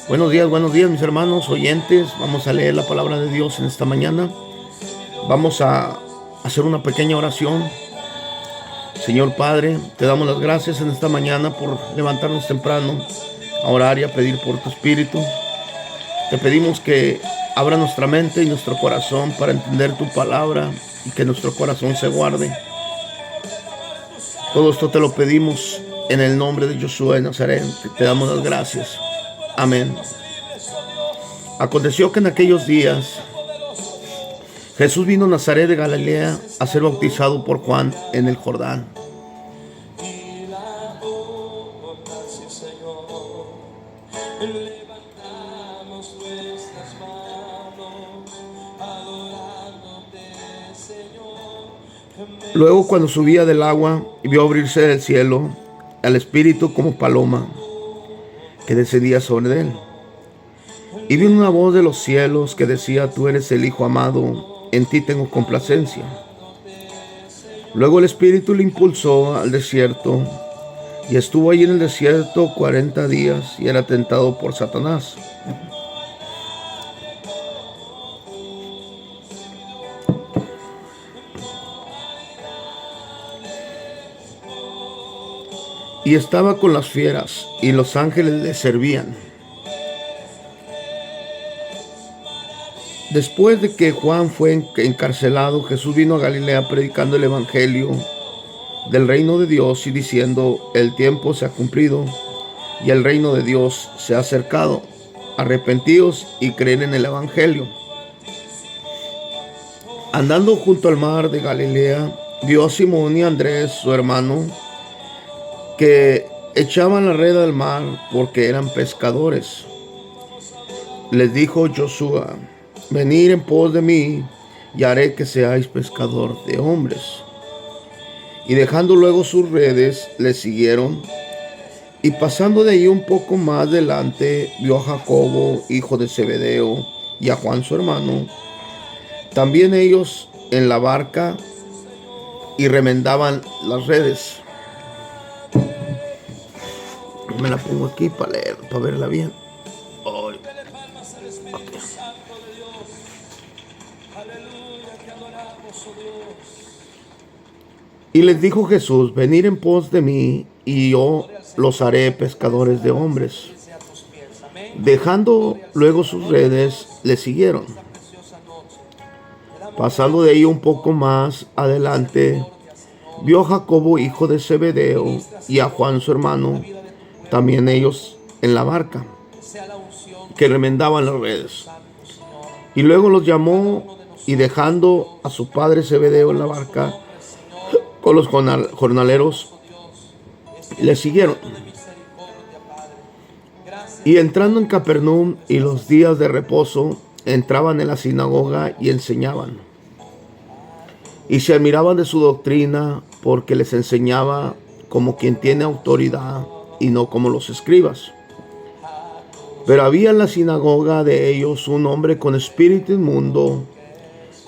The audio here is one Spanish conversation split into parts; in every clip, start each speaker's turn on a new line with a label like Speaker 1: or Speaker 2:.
Speaker 1: Buenos días mis hermanos oyentes. Vamos a leer la palabra de Dios en esta mañana. Vamos a hacer una pequeña oración. Señor Padre, te damos las gracias en esta mañana por levantarnos temprano a orar y a pedir por tu Espíritu. Te pedimos que abra nuestra mente y nuestro corazón para entender tu palabra y que nuestro corazón se guarde. Todo esto te lo pedimos en el nombre de Jesús de Nazaret. Te damos las gracias. Amén. Aconteció que en aquellos días Jesús vino a Nazaret de Galilea a ser bautizado por Juan en el Jordán. Luego, cuando subía del agua, vio abrirse el cielo al Espíritu como paloma que descendía sobre él. Y vino una voz de los cielos que decía: Tú eres el Hijo amado, en ti tengo complacencia. Luego el Espíritu le impulsó al desierto, y estuvo allí en el desierto 40 días, y era tentado por Satanás. Y estaba con las fieras, y los ángeles le servían. Después de que Juan fue encarcelado, Jesús vino a Galilea predicando el evangelio del reino de Dios y diciendo: El tiempo se ha cumplido y el reino de Dios se ha acercado. Arrepentíos y creed en el evangelio. Andando junto al mar de Galilea, vio a Simón y a Andrés, su hermano, que echaban la red al mar porque eran pescadores. Les dijo Josué: Venid en pos de mí, y haré que seáis pescador de hombres. Y dejando luego sus redes, le siguieron. Y pasando de ahí un poco más adelante, vio a Jacobo, hijo de Zebedeo, y a Juan su hermano, también ellos en la barca, y remendaban las redes. Me la pongo aquí para leer, para verla bien. Okay. Y les dijo Jesús: Venid en pos de mí, y yo los haré pescadores de hombres. Dejando luego sus redes, le siguieron. Pasando de ahí un poco más adelante, vio a Jacobo, hijo de Zebedeo, y a Juan su hermano, también ellos en la barca, que remendaban las redes. Y luego los llamó, y dejando a su padre Zebedeo en la barca con los jornaleros, le siguieron. Y entrando en Capernaum y los días de reposo, entraban en la sinagoga y enseñaban. Y se admiraban de su doctrina, porque les enseñaba como quien tiene autoridad y no como los escribas. Pero había en la sinagoga de ellos un hombre con espíritu inmundo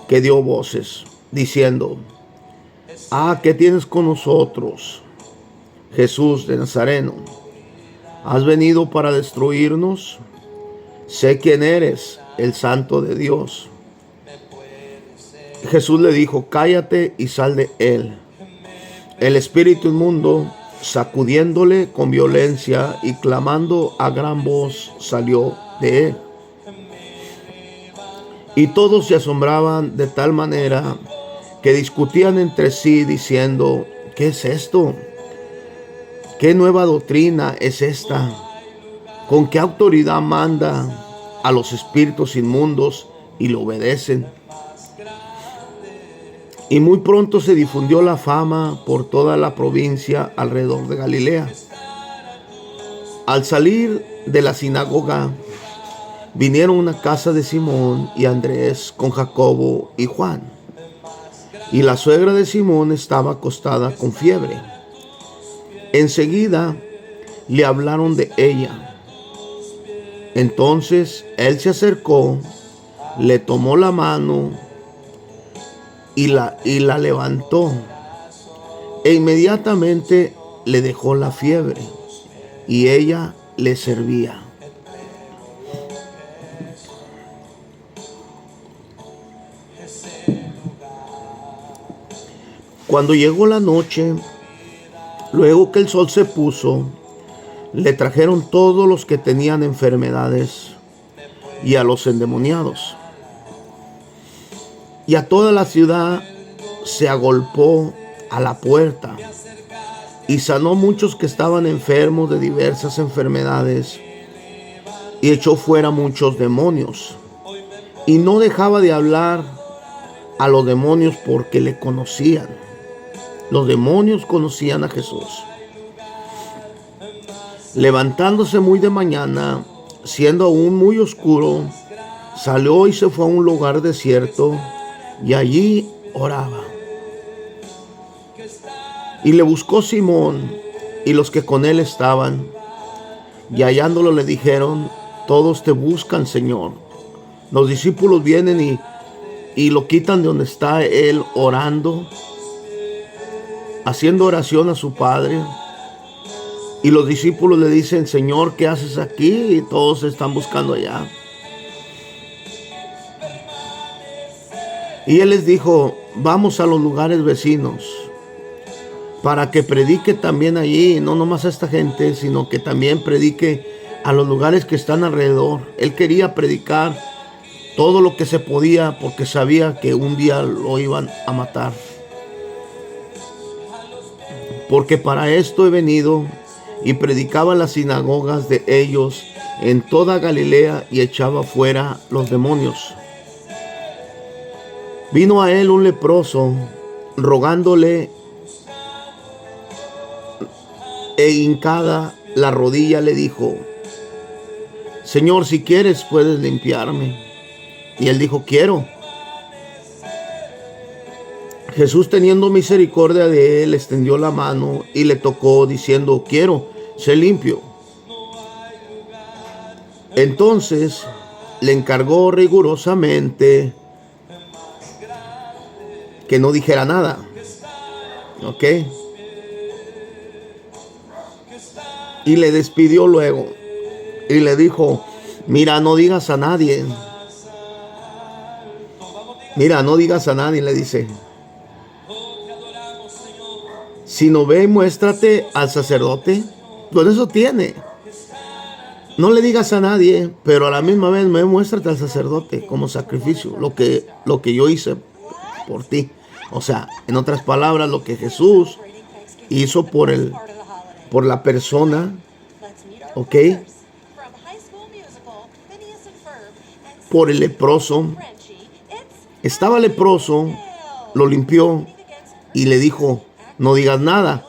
Speaker 1: que dio voces, diciendo: ¿Qué tienes con nosotros, Jesús de Nazareno? ¿Has venido para destruirnos? Sé quién eres, el Santo de Dios. Jesús le dijo: Cállate y sal de él. El espíritu inmundo, sacudiéndole con violencia y clamando a gran voz, salió de él. Y todos se asombraban de tal manera que discutían entre sí, diciendo: ¿Qué es esto? ¿Qué nueva doctrina es esta? ¿Con qué autoridad manda a los espíritus inmundos y lo obedecen? Y muy pronto se difundió la fama por toda la provincia alrededor de Galilea. Al salir de la sinagoga, vinieron a una casa de Simón y Andrés con Jacobo y Juan. Y la suegra de Simón estaba acostada con fiebre. Enseguida le hablaron de ella. Entonces él se acercó, le tomó la mano y la levantó, e inmediatamente le dejó la fiebre, y ella le servía. Cuando llegó la noche, luego que el sol se puso, le trajeron todos los que tenían enfermedades y a los endemoniados. Y a toda la ciudad se agolpó a la puerta y sanó muchos que estaban enfermos de diversas enfermedades y echó fuera muchos demonios. Y no dejaba de hablar a los demonios porque le conocían. Los demonios conocían a Jesús. Levantándose muy de mañana, siendo aún muy oscuro, salió y se fue a un lugar desierto y allí oraba. Y le buscó Simón y los que con él estaban, y hallándolo le dijeron: todos te buscan, Señor. Los discípulos vienen y lo quitan de donde está él orando, haciendo oración a su Padre. Y los discípulos le dicen: Señor, ¿qué haces aquí? Y todos se están buscando allá. Y él les dijo: vamos a los lugares vecinos, para que predique también allí, no nomás a esta gente, sino que también predique a los lugares que están alrededor. Él quería predicar todo lo que se podía porque sabía que un día lo iban a matar. Porque para esto he venido. Y predicaba en las sinagogas de ellos en toda Galilea y echaba fuera los demonios. Vino a él un leproso, rogándole, e hincada la rodilla le dijo: Señor, si quieres puedes limpiarme. Y él dijo: quiero. Jesús, teniendo misericordia de él, extendió la mano y le tocó, diciendo: quiero, sé limpio. Entonces le encargó rigurosamente que no dijera nada. ¿Ok? Y le despidió luego y le dijo: mira, no digas a nadie. Mira, no digas a nadie, le dice, sino ve y muéstrate al sacerdote. Con eso tiene. No le digas a nadie, pero a la misma vez muéstrate al sacerdote como sacrificio, lo que yo hice por ti. O sea, en otras palabras, lo que Jesús hizo por la persona, ¿ok? Por el leproso. Estaba leproso, lo limpió y le dijo: no digas nada,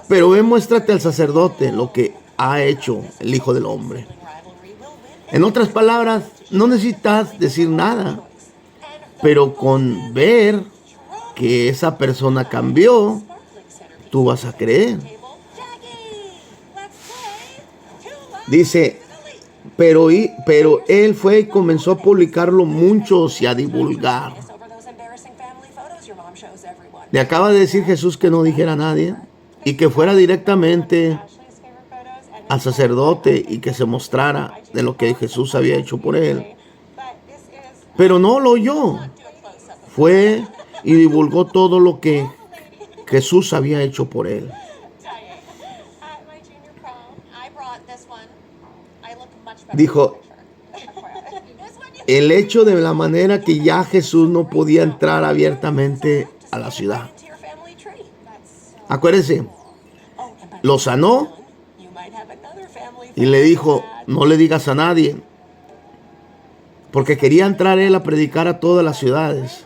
Speaker 1: pero ve, muéstrate al sacerdote lo que ha hecho el Hijo del Hombre. En otras palabras, no necesitas decir nada, pero con ver que esa persona cambió, tú vas a creer. Dice, pero él fue y comenzó a publicarlo muchos y a divulgar. Le acaba de decir Jesús que no dijera a nadie y que fuera directamente al sacerdote y que se mostrara de lo que Jesús había hecho por él. Pero no lo oyó. Fue y divulgó todo lo que Jesús había hecho por él. Dijo, el hecho de la manera que ya Jesús no podía entrar abiertamente a la ciudad. Acuérdense, lo sanó y le dijo: no le digas a nadie, porque quería entrar él a predicar a todas las ciudades.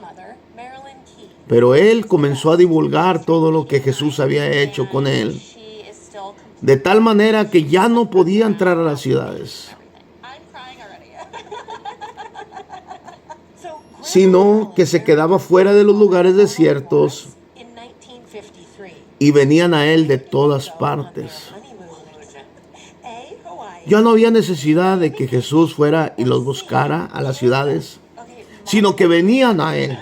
Speaker 1: Pero él comenzó a divulgar todo lo que Jesús había hecho con él, de tal manera que ya no podía entrar a las ciudades, sino que se quedaba fuera de los lugares desiertos y venían a él de todas partes. Ya no había necesidad de que Jesús fuera y los buscara a las ciudades, sino que venían a él.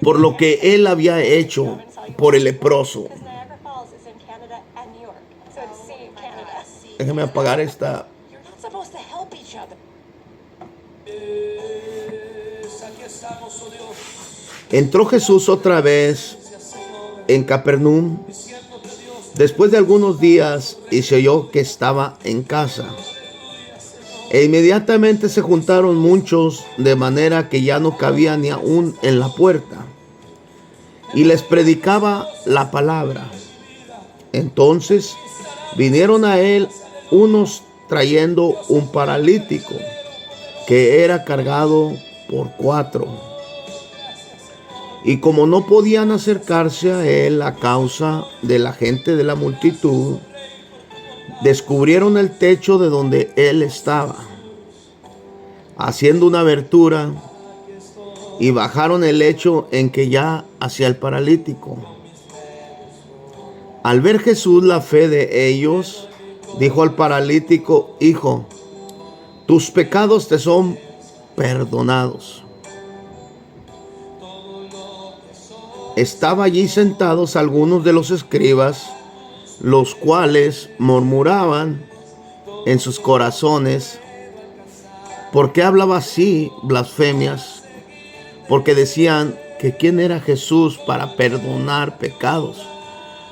Speaker 1: Por lo que él había hecho por el leproso. Déjame apagar esta. Entró Jesús otra vez en Capernaum después de algunos días y se oyó que estaba en casa. E inmediatamente se juntaron muchos, de manera que ya no cabía ni aún en la puerta, y les predicaba la palabra. Entonces vinieron a él unos trayendo un paralítico que era cargado por 4. Y como no podían acercarse a él a causa de la gente de la multitud, descubrieron el techo de donde él estaba, haciendo una abertura, y bajaron el lecho en que ya hacía el paralítico. Al ver Jesús la fe de ellos, dijo al paralítico: Hijo, tus pecados te son perdonados. Estaba allí sentados algunos de los escribas, los cuales murmuraban en sus corazones: ¿por qué hablaba así blasfemias? Porque decían que quién era Jesús para perdonar pecados,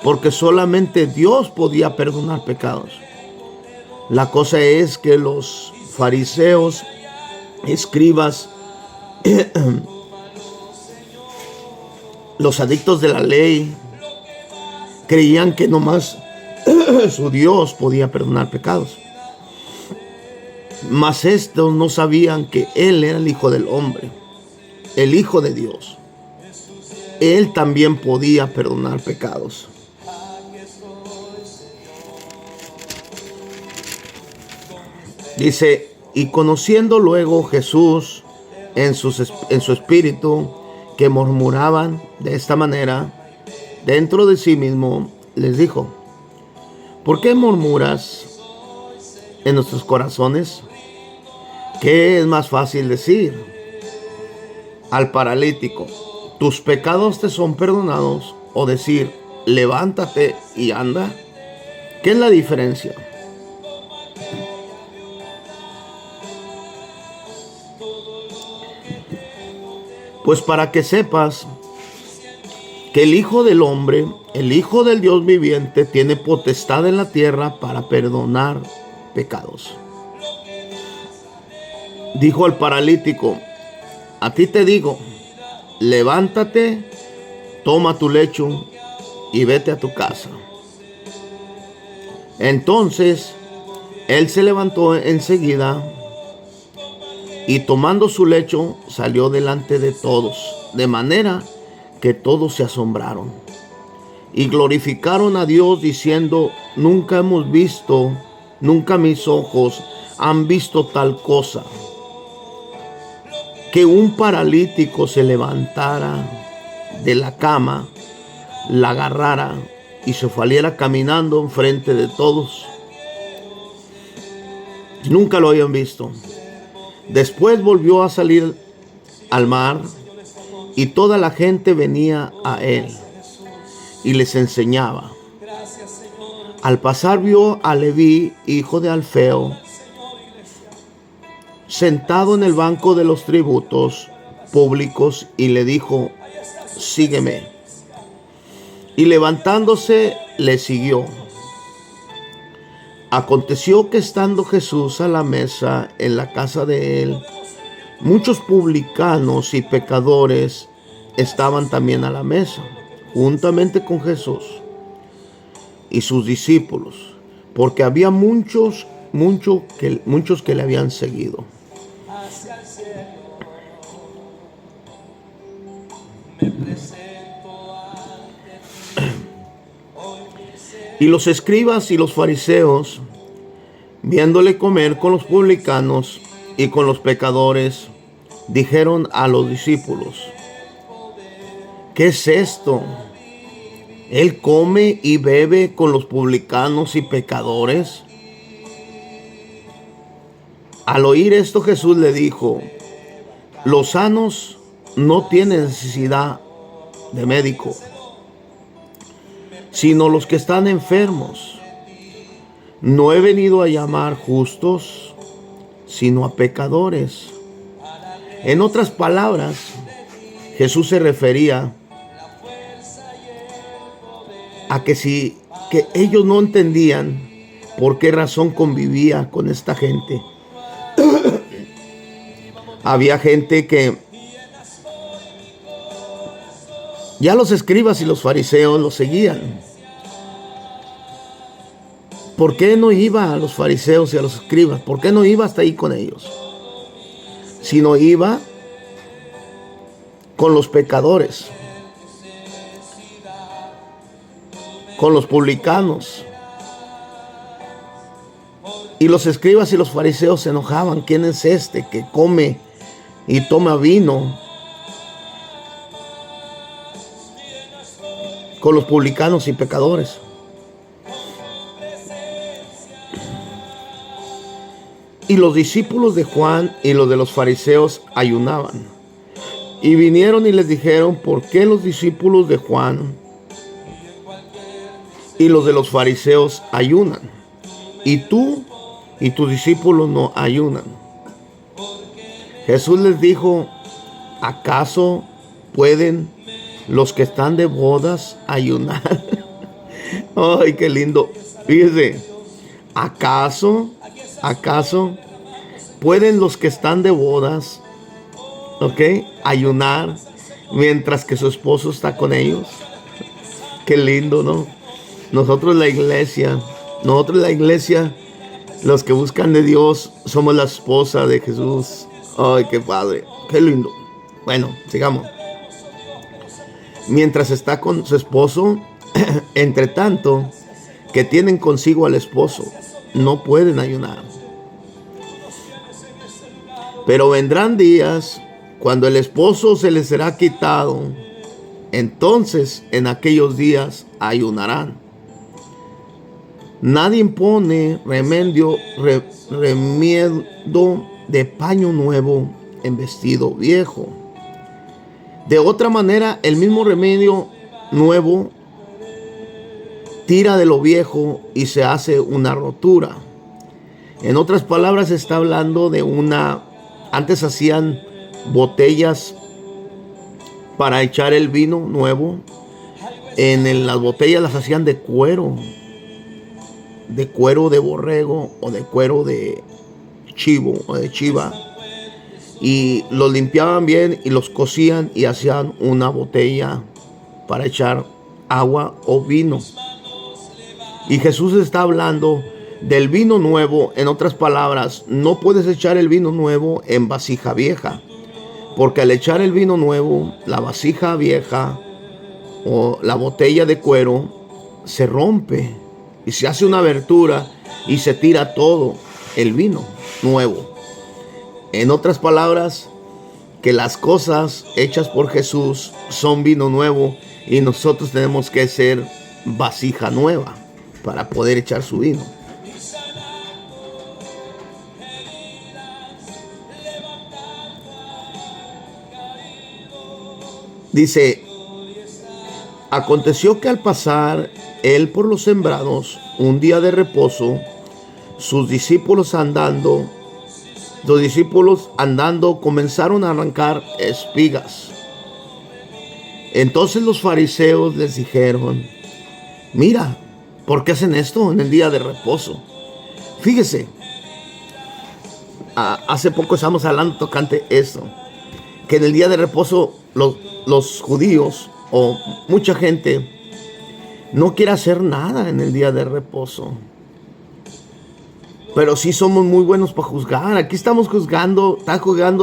Speaker 1: porque solamente Dios podía perdonar pecados. La cosa es que los fariseos, escribas, los adictos de la ley, creían que nomás su Dios podía perdonar pecados. Mas estos no sabían que Él era el Hijo del Hombre, el Hijo de Dios. Él también podía perdonar pecados. Dice: y conociendo luego Jesús en su espíritu que murmuraban de esta manera dentro de sí mismo, les dijo: ¿por qué murmuras en nuestros corazones? ¿Qué es más fácil decir al paralítico: tus pecados te son perdonados, o decir: levántate y anda? ¿Qué es la diferencia? Pues para que sepas que el Hijo del Hombre, el Hijo del Dios viviente, tiene potestad en la tierra para perdonar pecados. Dijo al paralítico: a ti te digo, levántate, toma tu lecho y vete a tu casa. Entonces él se levantó enseguida y tomando su lecho salió delante de todos, de manera que todos se asombraron y glorificaron a Dios diciendo: nunca hemos visto, nunca mis ojos han visto tal cosa, que un paralítico se levantara de la cama, la agarrara y se saliera caminando enfrente de todos. Nunca lo habían visto. Después volvió a salir al mar y toda la gente venía a él y les enseñaba. Al pasar vio a Leví, hijo de Alfeo, sentado en el banco de los tributos públicos, y le dijo: sígueme. Y levantándose le siguió. Aconteció que estando Jesús a la mesa en la casa de él, muchos publicanos y pecadores estaban también a la mesa, juntamente con Jesús y sus discípulos, porque había muchos que le habían seguido. Y los escribas y los fariseos, viéndole comer con los publicanos y con los pecadores, dijeron a los discípulos: ¿qué es esto? ¿Él come y bebe con los publicanos y pecadores? Al oír esto, Jesús le dijo: los sanos no tienen necesidad de médico, sino los que están enfermos. No he venido a llamar justos, sino a pecadores. En otras palabras, Jesús se refería a que ellos no entendían por qué razón convivía con esta gente. Había gente que ya los escribas y los fariseos los seguían. ¿Por qué no iba a los fariseos y a los escribas? ¿Por qué no iba hasta ahí con ellos? Sino iba con los pecadores, con los publicanos. Y los escribas y los fariseos se enojaban. ¿Quién es este que come y toma vino con los publicanos y pecadores? Y los discípulos de Juan y los de los fariseos ayunaban. Y vinieron y les dijeron: ¿por qué los discípulos de Juan y los de los fariseos ayunan, y tú y tus discípulos no ayunan? Jesús les dijo: ¿acaso pueden los que están de bodas ayunar? Ay, qué lindo. Fíjese, ¿acaso pueden los que están de bodas, ayunar mientras que su esposo está con ellos? Qué lindo, ¿no? Nosotros la iglesia, los que buscan de Dios, somos la esposa de Jesús. Ay, qué padre, qué lindo. Bueno, sigamos. Mientras está con su esposo, entre tanto que tienen consigo al esposo, no pueden ayunar. Pero vendrán días cuando el esposo se les será quitado. Entonces en aquellos días ayunarán. Nadie impone remedio de paño nuevo en vestido viejo. De otra manera, el mismo remedio nuevo tira de lo viejo y se hace una rotura. En otras palabras, está hablando de antes hacían botellas para echar el vino nuevo. Las botellas las hacían de cuero de borrego o de cuero de chivo o de chiva, y los limpiaban bien y los cocían y hacían una botella para echar agua o vino. Y Jesús está hablando del vino nuevo. En otras palabras, no puedes echar el vino nuevo en vasija vieja, porque al echar el vino nuevo, la vasija vieja o la botella de cuero se rompe y se hace una abertura y se tira todo el vino nuevo. En otras palabras, que las cosas hechas por Jesús son vino nuevo, y nosotros tenemos que ser vasija nueva para poder echar su vino. Dice: aconteció que al pasar él por los sembrados un día de reposo, sus discípulos andando comenzaron a arrancar espigas. Entonces los fariseos les dijeron: mira, ¿por qué hacen esto en el día de reposo? Fíjese, hace poco estábamos hablando tocante esto, que en el día de reposo los judíos o mucha gente no quiere hacer nada en el día de reposo. Pero sí somos muy buenos para juzgar. Aquí están juzgando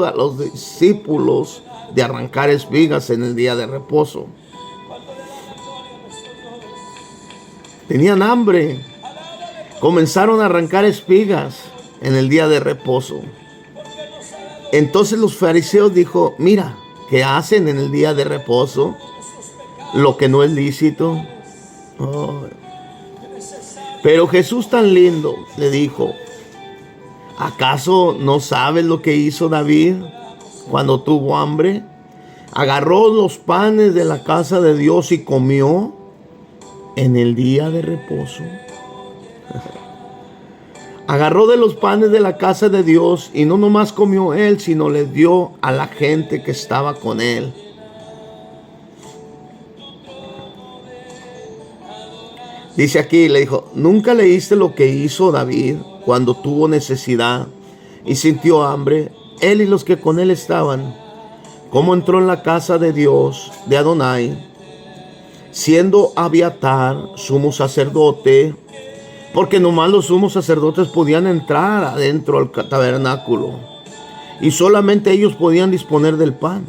Speaker 1: a los discípulos de arrancar espigas en el día de reposo. Tenían hambre. Comenzaron a arrancar espigas en el día de reposo. Entonces los fariseos dijo: mira, ¿qué hacen en el día de reposo? Lo que no es lícito. Oh. Pero Jesús, tan lindo, le dijo: ¿acaso no sabes lo que hizo David cuando tuvo hambre? Agarró los panes de la casa de Dios y comió en el día de reposo. Agarró de los panes de la casa de Dios y no nomás comió él, sino le dio a la gente que estaba con él. Dice aquí, le dijo, ¿nunca leíste lo que hizo David cuando tuvo necesidad y sintió hambre? Él y los que con él estaban. Cómo entró en la casa de Dios, de Adonai, siendo Abiatar sumo sacerdote, porque nomás los sumos sacerdotes podían entrar adentro al tabernáculo y solamente ellos podían disponer del pan.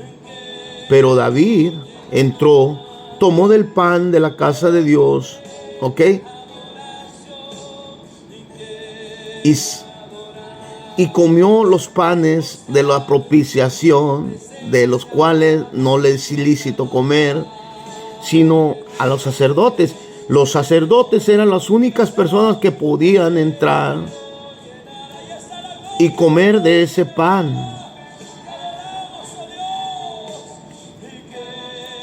Speaker 1: Pero David entró, tomó del pan de la casa de Dios, ¿ok? Y comió los panes de la propiciación, de los cuales no le es ilícito comer, sino a los sacerdotes. Los sacerdotes eran las únicas personas que podían entrar y comer de ese pan,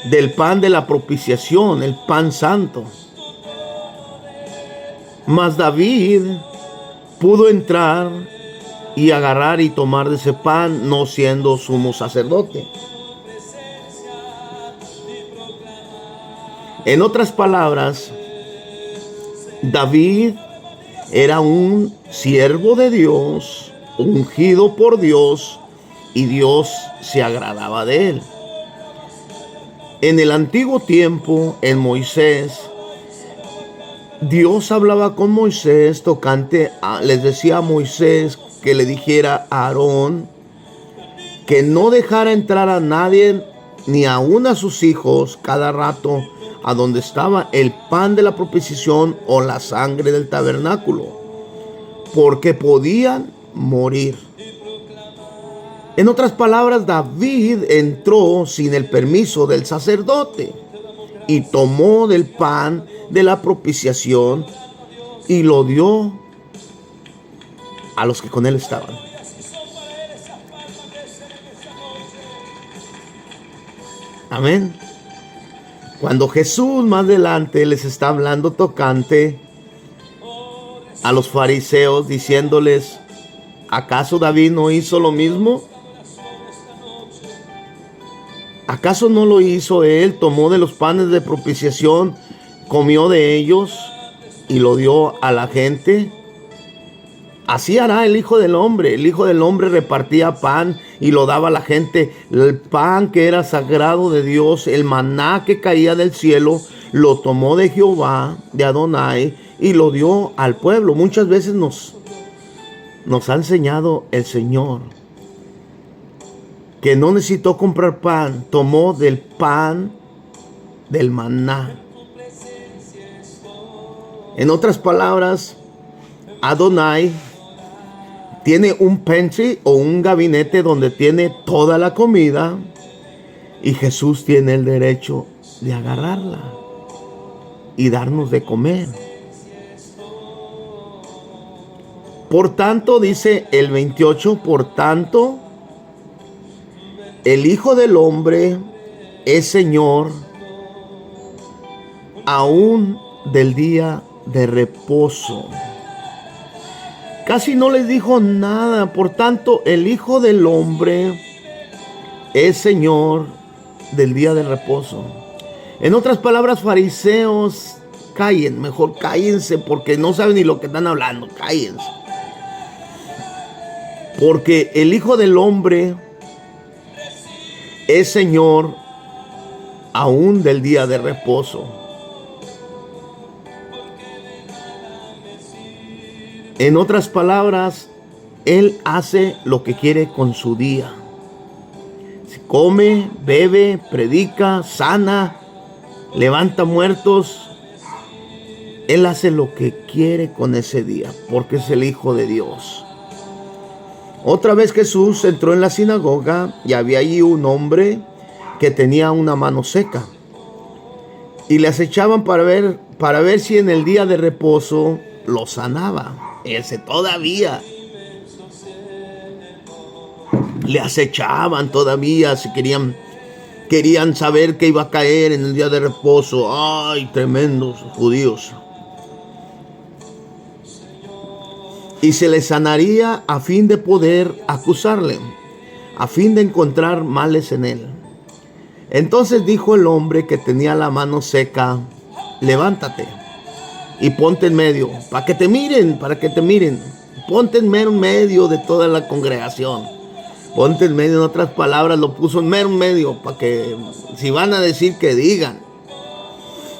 Speaker 1: del pan de la propiciación, el pan santo. Mas David pudo entrar y agarrar y tomar de ese pan, no siendo sumo sacerdote. En otras palabras, David era un siervo de Dios, ungido por Dios, y Dios se agradaba de él. En el antiguo tiempo, en Moisés, Dios hablaba con Moisés tocante, les decía a Moisés que le dijera a Aarón que no dejara entrar a nadie, ni aun a sus hijos, cada rato a donde estaba el pan de la propiciación o la sangre del tabernáculo, porque podían morir. En otras palabras, David entró sin el permiso del sacerdote y tomó del pan de la propiciación y lo dio a los que con él estaban. Amén. Cuando Jesús más adelante les está hablando tocante a los fariseos, diciéndoles, ¿acaso David no hizo lo mismo? ¿Acaso no lo hizo él? Tomó de los panes de propiciación, comió de ellos y lo dio a la gente. Así hará el Hijo del Hombre. El Hijo del Hombre repartía pan y lo daba a la gente. El pan que era sagrado de Dios, el maná que caía del cielo, lo tomó de Jehová, de Adonai, y lo dio al pueblo. Muchas veces nos ha enseñado el Señor que no necesitó comprar pan, tomó del pan del maná. En otras palabras, Adonai tiene un pantry o un gabinete donde tiene toda la comida y Jesús tiene el derecho de agarrarla y darnos de comer. Por tanto, dice el 28, por tanto, el Hijo del Hombre es Señor aún del día de reposo. Casi no les dijo nada. Por tanto, el Hijo del Hombre es Señor del día de reposo. En otras palabras, fariseos, mejor cállense, porque no saben ni lo que están hablando. Cállense. Porque el Hijo del Hombre es Señor aún del día de reposo. En otras palabras, Él hace lo que quiere con su día. Si come, bebe, predica, sana, levanta muertos, Él hace lo que quiere con ese día, porque es el Hijo de Dios. Otra vez Jesús entró en la sinagoga y había allí un hombre que tenía una mano seca. Y le acechaban para ver si en el día de reposo lo sanaba. Ese todavía le acechaban todavía, si querían saber que iba a caer en el día de reposo. Ay, tremendos judíos. Y se le sanaría a fin de poder acusarle, a fin de encontrar males en él. Entonces dijo el hombre que tenía la mano seca, levántate, y ponte en medio, para que te miren, ponte en mero medio de toda la congregación. Ponte en medio, en otras palabras, lo puso en mero medio, para que si van a decir, que digan.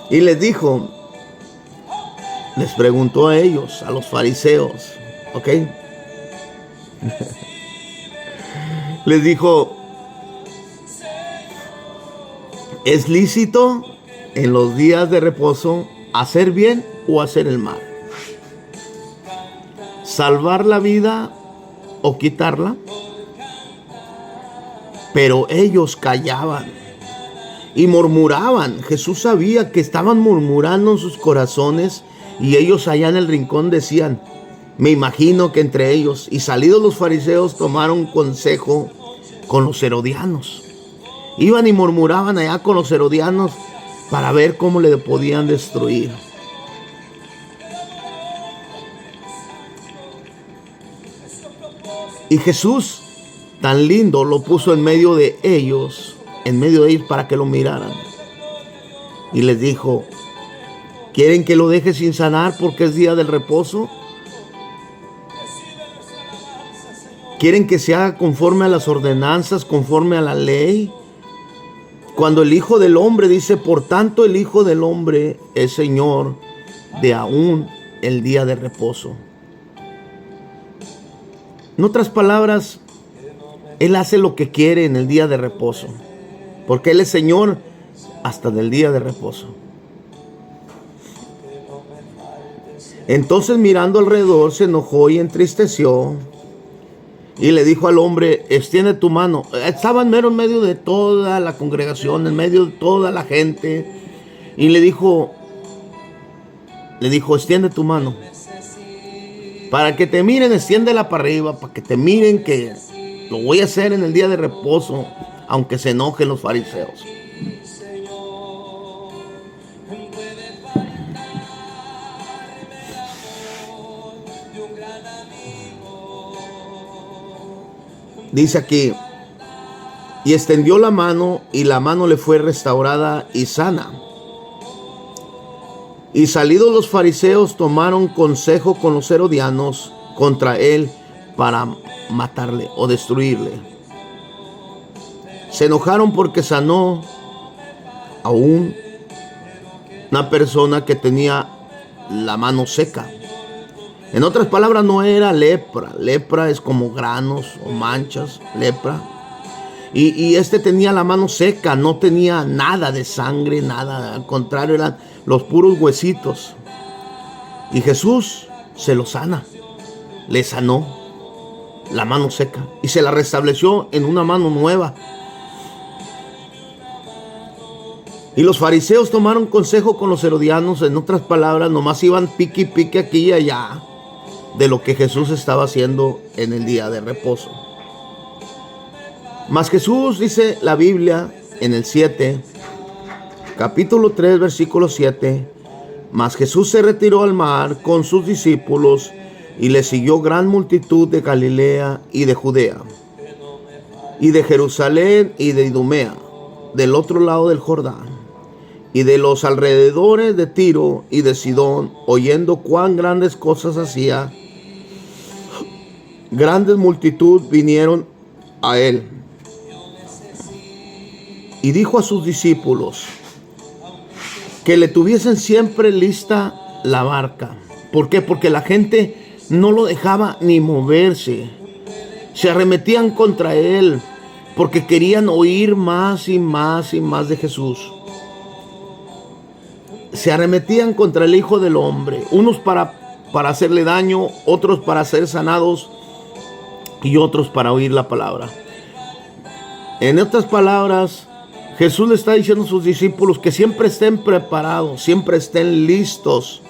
Speaker 1: Y les dijo, les preguntó a ellos, a los fariseos, ¿ok? Les dijo, ¿es lícito en los días de reposo hacer bien o hacer el mal? ¿Salvar la vida o quitarla? Pero ellos callaban y murmuraban. Jesús sabía que estaban murmurando en sus corazones, y ellos allá en el rincón decían, me imagino que entre ellos, y salidos los fariseos tomaron consejo con los herodianos. Iban y murmuraban allá con los herodianos para ver cómo le podían destruir. Y Jesús, tan lindo, lo puso en medio de ellos para que lo miraran. Y les dijo, ¿quieren que lo deje sin sanar porque es día del reposo? ¿Quieren que se haga conforme a las ordenanzas, conforme a la ley? Cuando el Hijo del Hombre dice, por tanto el Hijo del Hombre es Señor de aún el día de reposo. En otras palabras, Él hace lo que quiere en el día de reposo, porque Él es Señor hasta del día de reposo. Entonces, mirando alrededor, se enojó y entristeció, y le dijo al hombre, extiende tu mano. Estaba en medio de toda la congregación, en medio de toda la gente, y le dijo, extiende tu mano. Para que te miren, extiéndela para arriba, para que te miren que lo voy a hacer en el día de reposo, aunque se enojen los fariseos. Dice aquí, y extendió la mano, y la mano le fue restaurada y sana. Y salidos los fariseos tomaron consejo con los herodianos contra él para matarle o destruirle. Se enojaron porque sanó a una persona que tenía la mano seca. En otras palabras, no era lepra. Lepra es como granos o manchas, lepra. Y este tenía la mano seca, no tenía nada de sangre, nada. Al contrario, eran los puros huesitos. Y Jesús se lo sana. Le sanó la mano seca y se la restableció en una mano nueva. Y los fariseos tomaron consejo con los herodianos. En otras palabras, nomás iban pique y pique aquí y allá de lo que Jesús estaba haciendo en el día de reposo. Mas Jesús, dice la Biblia en el 7, capítulo 3, versículo 7, mas Jesús se retiró al mar con sus discípulos, y le siguió gran multitud de Galilea y de Judea, y de Jerusalén y de Idumea, del otro lado del Jordán, y de los alrededores de Tiro y de Sidón, oyendo cuán grandes cosas hacía, grandes multitud vinieron a él. Y dijo a sus discípulos que le tuviesen siempre lista la barca. ¿Por qué? Porque la gente no lo dejaba ni moverse. Se arremetían contra él porque querían oír más y más y más de Jesús. Se arremetían contra el Hijo del Hombre, unos para hacerle daño, otros para ser sanados y otros para oír la palabra. En otras palabras, Jesús le está diciendo a sus discípulos que siempre estén preparados, siempre estén listos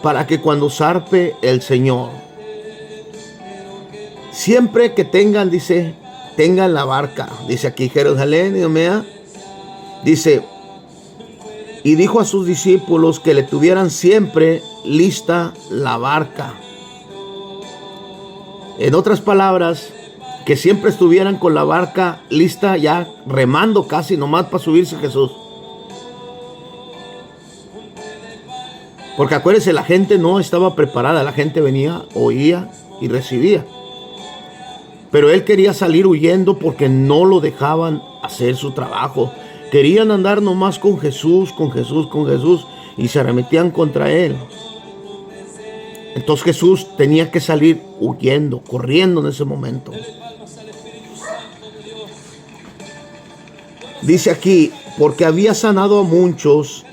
Speaker 1: para que cuando zarpe el Señor, siempre que tengan, dice, tengan la barca. Dice aquí Jerusalén y Idumea, dice, y dijo a sus discípulos que le tuvieran siempre lista la barca. En otras palabras, que siempre estuvieran con la barca lista, ya remando casi nomás para subirse Jesús. Porque acuérdense, la gente no estaba preparada, la gente venía, oía y recibía. Pero él quería salir huyendo porque no lo dejaban hacer su trabajo. Querían andar nomás con Jesús, con Jesús, con Jesús, y se arremetían contra él. Entonces Jesús tenía que salir huyendo, corriendo en ese momento. Dice aquí, porque había sanado a muchos.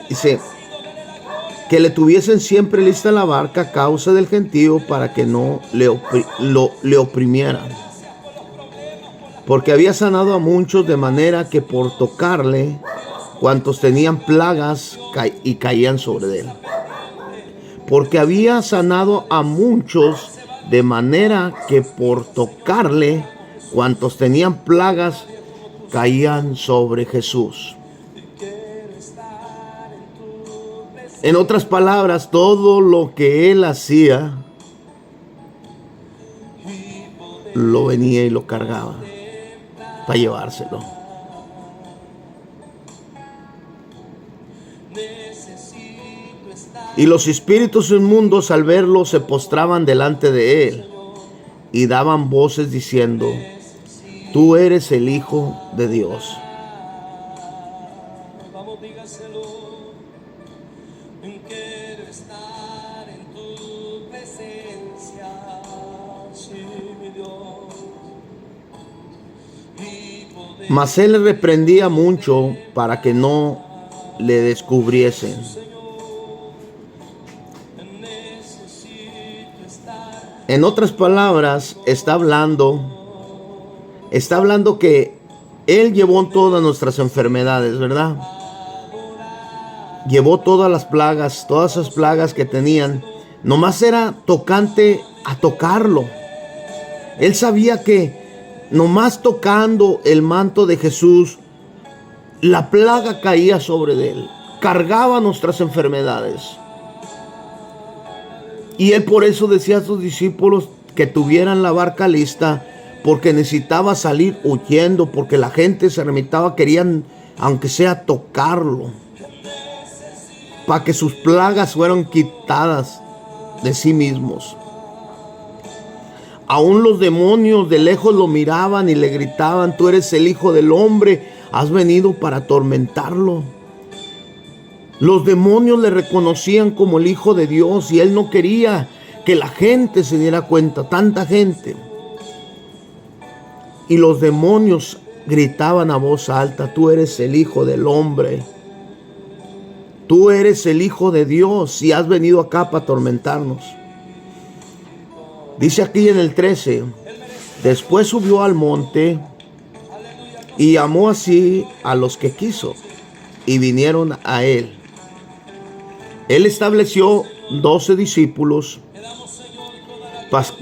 Speaker 1: Dice que le tuviesen siempre lista la barca a causa del gentío para que no le oprimieran. Porque había sanado a muchos de manera que por tocarle, cuantos tenían plagas y caían sobre él. Porque había sanado a muchos de manera que por tocarle, cuantos tenían plagas caían sobre Jesús. En otras palabras, todo lo que él hacía, lo venía y lo cargaba para llevárselo. Y los espíritus inmundos al verlo se postraban delante de él y daban voces diciendo: tú eres el Hijo de Dios. Mas él le reprendía mucho para que no le descubriesen. En otras palabras, está hablando que él llevó todas nuestras enfermedades, ¿verdad? Llevó todas las plagas, todas esas plagas que tenían. Nomás era tocante a tocarlo. Él sabía que nomás tocando el manto de Jesús, la plaga caía sobre él, cargaba nuestras enfermedades. Y él por eso decía a sus discípulos que tuvieran la barca lista, porque necesitaba salir huyendo, porque la gente se remitaba, querían, aunque sea, tocarlo, para que sus plagas fueran quitadas de sí mismos. Aún los demonios de lejos lo miraban y le gritaban: tú eres el Hijo del Hombre, has venido para atormentarlo. Los demonios le reconocían como el Hijo de Dios y él no quería que la gente se diera cuenta, tanta gente. Y los demonios gritaban a voz alta: tú eres el Hijo del Hombre. Tú eres el Hijo de Dios y has venido acá para atormentarnos. Dice aquí en el 13, después subió al monte y llamó así a los que quiso y vinieron a él. Él estableció 12 discípulos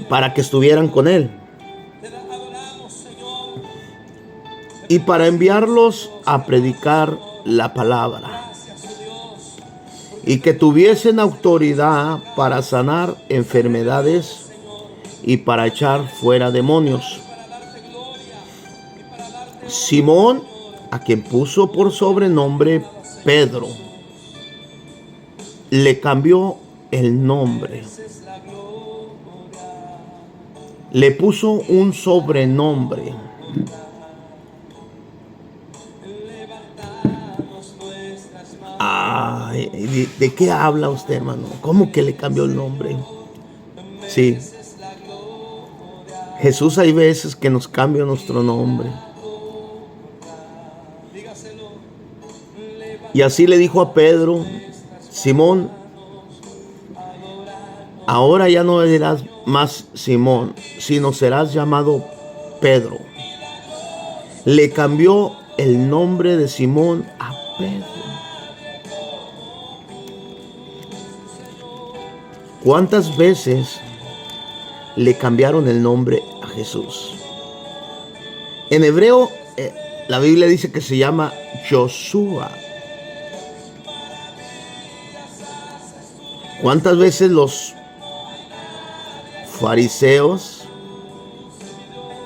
Speaker 1: para que estuvieran con él y para enviarlos a predicar la palabra y que tuviesen autoridad para sanar enfermedades y para echar fuera demonios. Simón, a quien puso por sobrenombre Pedro, le cambió el nombre. Le puso un sobrenombre. Ay, ¿de qué habla usted, hermano? ¿Cómo que le cambió el nombre? Sí. Jesús hay veces que nos cambia nuestro nombre. Y así le dijo a Pedro: Simón, ahora ya no serás más Simón, sino serás llamado Pedro. Le cambió el nombre de Simón a Pedro. ¿Cuántas veces le cambiaron el nombre a Jesús? En hebreo, la Biblia dice que se llama Josué. ¿Cuántas veces los fariseos,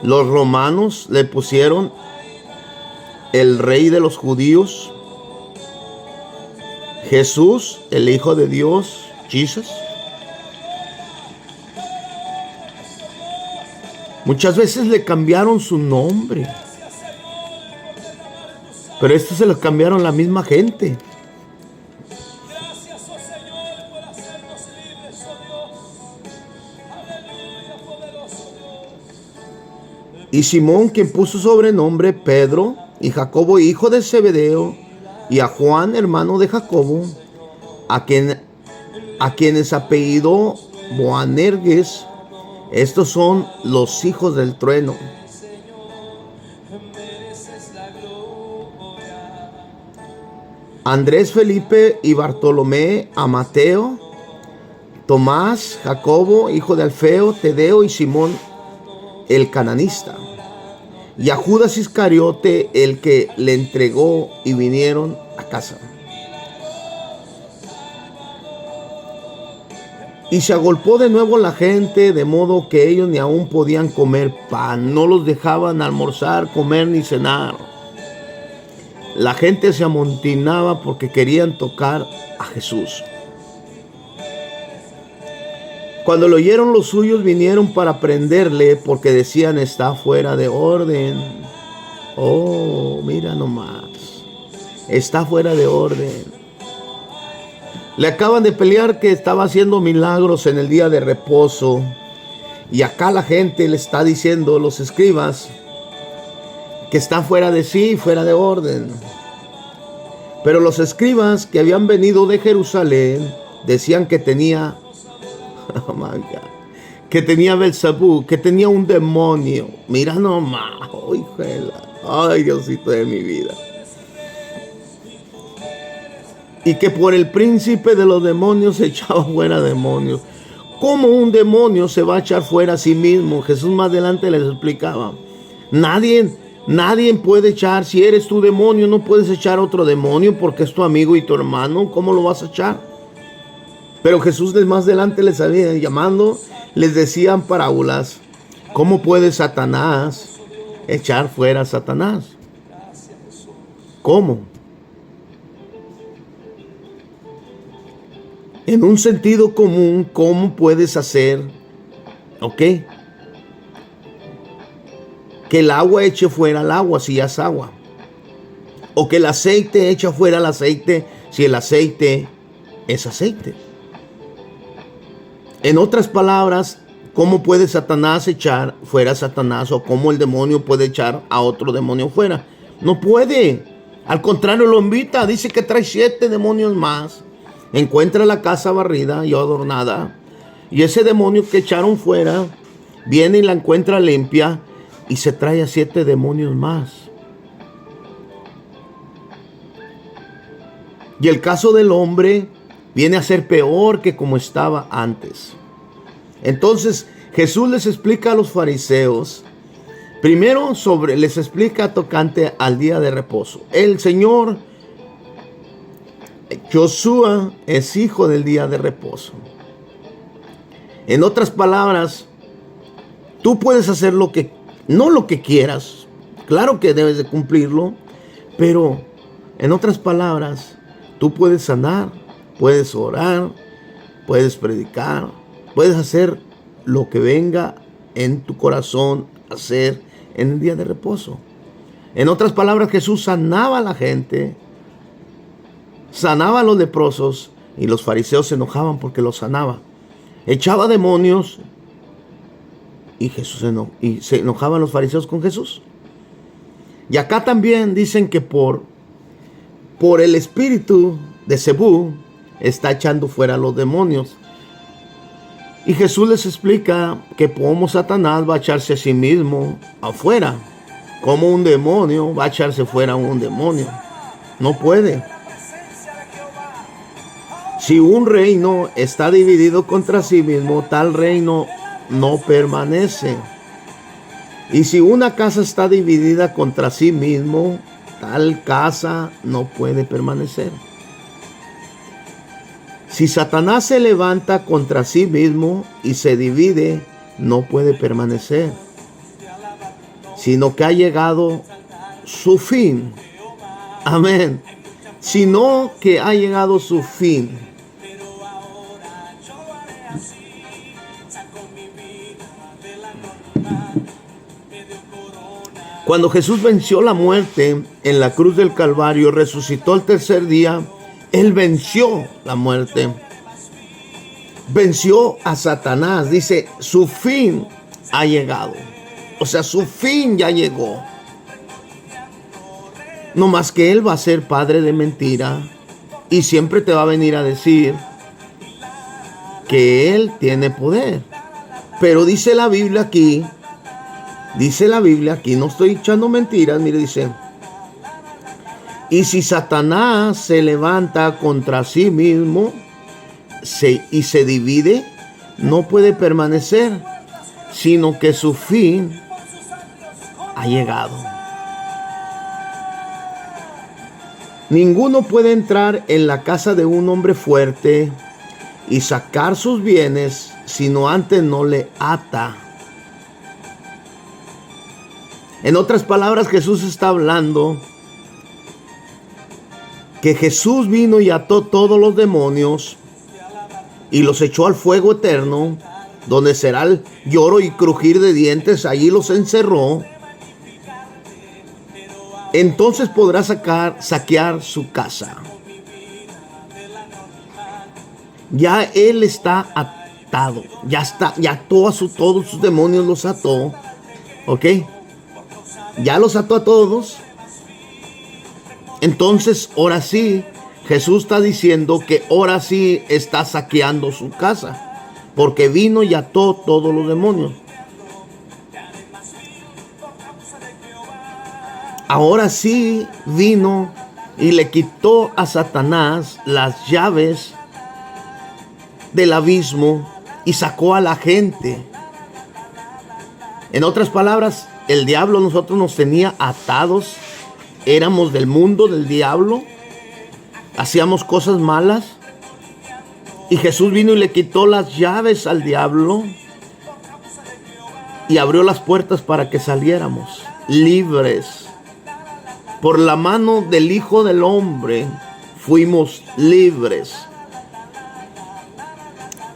Speaker 1: los romanos le pusieron el rey de los judíos? Jesús, el Hijo de Dios, Jesus. Muchas veces le cambiaron su nombre, pero esto se lo cambiaron la misma gente. Y Simón, quien puso sobrenombre Pedro, y Jacobo, hijo de Zebedeo, y a Juan, hermano de Jacobo, a quienes apellidó Boanerges. Estos son los hijos del trueno. Andrés, Felipe y Bartolomé, a Mateo, Tomás, Jacobo, hijo de Alfeo, Tadeo y Simón, el cananista, y a Judas Iscariote, el que le entregó, y vinieron a casa. Y se agolpó de nuevo la gente, de modo que ellos ni aún podían comer pan, no los dejaban almorzar, comer ni cenar. La gente se amontonaba porque querían tocar a Jesús. Cuando lo oyeron los suyos, vinieron para prenderle, porque decían: está fuera de orden. Oh, mira nomás, está fuera de orden. Le acaban de pelear que estaba haciendo milagros en el día de reposo. Y acá la gente le está diciendo, los escribas, que está fuera de sí, fuera de orden. Pero los escribas que habían venido de Jerusalén decían que tenía, oh my God, que tenía Belzebú, que tenía un demonio. Mira nomás, ay, Diosito de mi vida. Y que por el príncipe de los demonios se echaba fuera demonios. ¿Cómo un demonio se va a echar fuera a sí mismo? Jesús más adelante les explicaba. Nadie puede echar. Si eres tu demonio, no puedes echar otro demonio porque es tu amigo y tu hermano. ¿Cómo lo vas a echar? Pero Jesús más adelante les había llamando, les decían parábolas. ¿Cómo puede Satanás echar fuera a Satanás? ¿Cómo? En un sentido común, ¿cómo puedes hacer, que el agua eche fuera el agua si es agua? O que el aceite eche fuera el aceite si el aceite es aceite. En otras palabras, ¿cómo puede Satanás echar fuera a Satanás? O ¿cómo el demonio puede echar a otro demonio fuera? No puede. Al contrario, lo invita. Dice que trae 7 demonios más. Encuentra la casa barrida y adornada, y ese demonio que echaron fuera viene y la encuentra limpia, y se trae a 7 demonios más. Y el caso del hombre viene a ser peor que como estaba antes. Entonces Jesús les explica a los fariseos, primero les explica tocante al día de reposo. El Señor Josué es hijo del día de reposo. En otras palabras, tú puedes hacer no lo que quieras. Claro que debes de cumplirlo, pero en otras palabras, tú puedes sanar, puedes orar, puedes predicar, puedes hacer lo que venga en tu corazón a hacer en el día de reposo. En otras palabras, Jesús sanaba a la gente, sanaba a los leprosos, y los fariseos se enojaban porque los sanaba. Echaba demonios y se enojaban los fariseos con Jesús. Y acá también dicen que por el espíritu de Zebú está echando fuera a los demonios. Y Jesús les explica que como Satanás va a echarse a sí mismo afuera, como un demonio va a echarse fuera a un demonio. No puede. Si un reino está dividido contra sí mismo, tal reino no permanece. Y si una casa está dividida contra sí mismo, tal casa no puede permanecer. Si Satanás se levanta contra sí mismo y se divide, no puede permanecer, sino que ha llegado su fin. Amén. sino que ha llegado su fin. Cuando Jesús venció la muerte en la cruz del Calvario, resucitó el tercer día, Él venció la muerte. Venció a Satanás. Dice, su fin ha llegado. O sea, su fin ya llegó. No más que Él va a ser padre de mentira y siempre te va a venir a decir que Él tiene poder. Pero dice la Biblia aquí, no estoy echando mentiras, mire, dice, y si Satanás se levanta contra sí mismo y se divide, no puede permanecer, sino que su fin ha llegado. Ninguno puede entrar en la casa de un hombre fuerte y sacar sus bienes, sino antes no le ata. En otras palabras, Jesús está hablando que Jesús vino y ató todos los demonios y los echó al fuego eterno, donde será el lloro y crujir de dientes. Allí los encerró. Entonces podrá saquear su casa. Ya Él está atado. Ya ató a todos sus demonios, los ató. ¿Ok? Ya los ató a todos. Entonces, ahora sí, Jesús está diciendo que ahora sí está saqueando su casa, porque vino y ató todos los demonios. Ahora sí vino y le quitó a Satanás las llaves del abismo y sacó a la gente. En otras palabras, el diablo nosotros nos tenía atados. Éramos del mundo del diablo. Hacíamos cosas malas. Y Jesús vino y le quitó las llaves al diablo. Y abrió las puertas para que saliéramos libres. Por la mano del Hijo del Hombre fuimos libres.